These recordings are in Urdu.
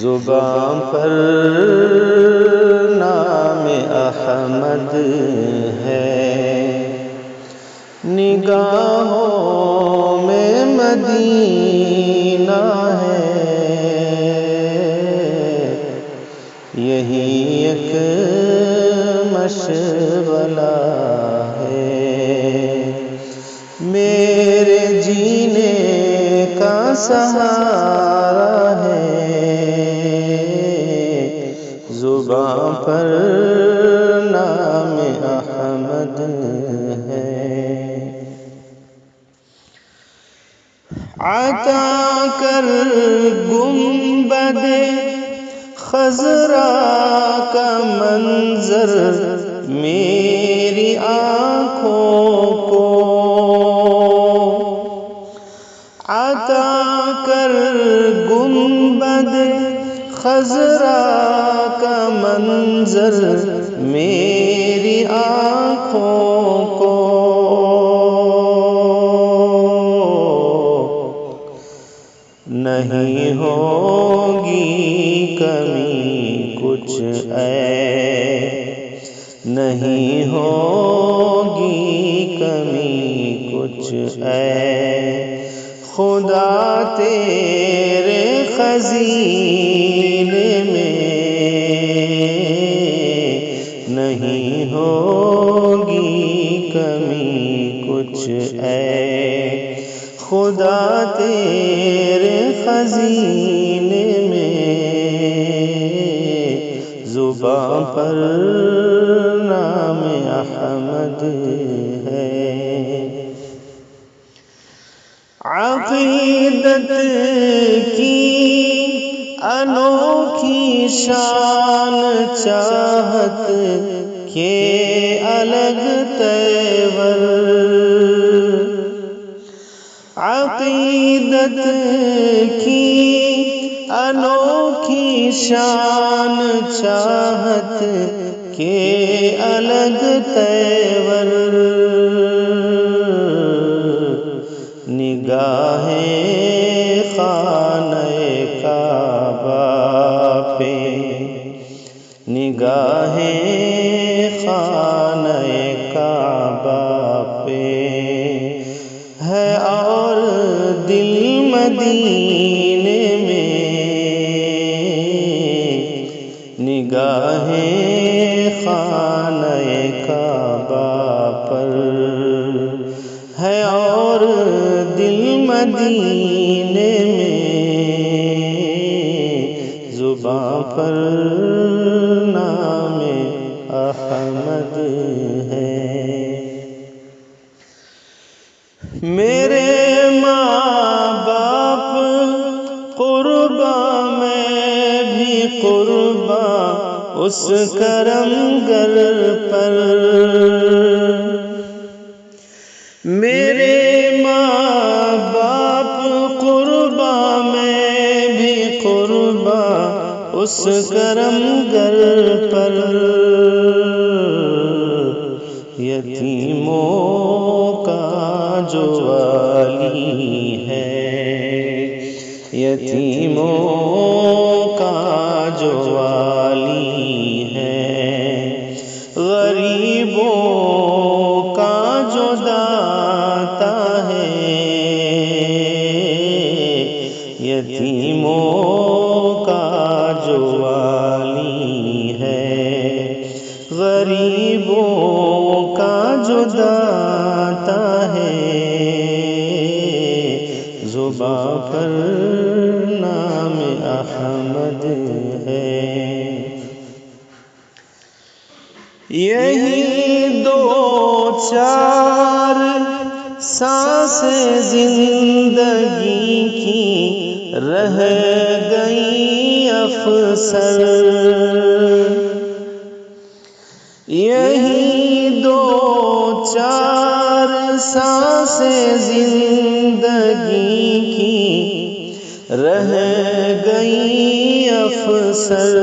زباں پر نام احمد ہے، نگاہوں میں مدینہ ہے، یہی ایک مشغلہ ہے، میرے جینے کا سہارا ہے، زباں پر نام احمد ہے۔ عطا کر گنبد خضرا کا منظر میری آنکھوں کو، عطا کر گنبد خضرا کا منظر میری آنکھوں کو، نہیں ہوگی کمی کچھ نہیں ہوگی کمی کچھ خدا تیرے خزینے میں، نہیں ہوگی کمی کچھ خدا تیرے خزینے میں، زباں پر نام احمد ہے۔ عقیدت کی انوکھی شان چاہت کے الگ تیور، عقیدت کی انوکھی شان چاہت کے الگ تیور، نگاہیں خانہ کعبہ پہ، نگاہیں خانہ کعبہ پہ ہے اور دل مدینے میں، نگاہیں خانہ کعبہ پر ہے اور دل مدینے میں، زباں پر نام احمد ہے۔ میرے ماں باپ قربا میں بھی قربا اس کرم گر پر، میرے ماں باپ قربا میں بھی قربا اس کرم گر پر، یتیموں کا جو والی ہے، یتیموں کا جو والی ہے، غریبوں کا جو داتا ہے، یتیموں کا جو والی ہے، غریبوں کا جو داتا ہے، زباں پر نام احمد ہے۔ یہی دو چار سانسیں زندگی کی رہ گئی افسر، یہی دو چار سانسیں زندگی کی رہ گئی افسر،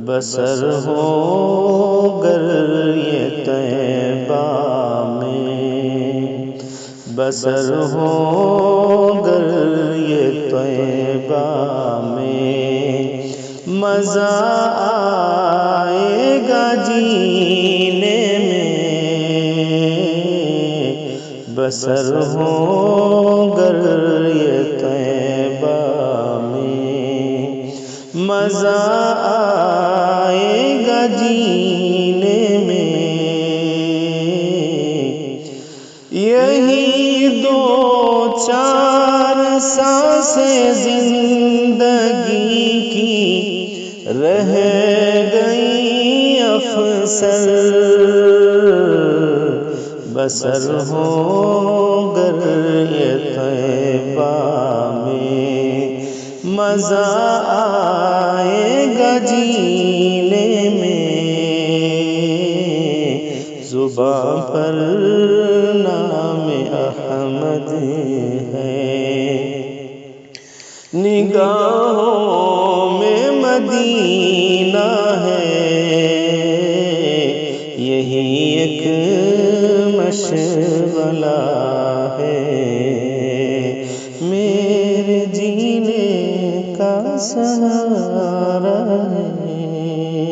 بسر ہو گر یہ طیبہ میں، بسر ہو گر یہ طیبہ میں مزہ آئے گا جینے میں، بسر ہو گر یہ طیبہ میں مزہ آئے گا جینے میں۔ یہی دو چار سانسیں زندگی کی رہ گئی افسر، بسر ہو گر یہ طیبہ میں مزہ آئے گا جینے میں۔ زباں پر نام احمد ہے، نگاہوں میں مدینہ ہے، یہی ایک مشغلہ ہے میرے جینے کا سہارا ہے۔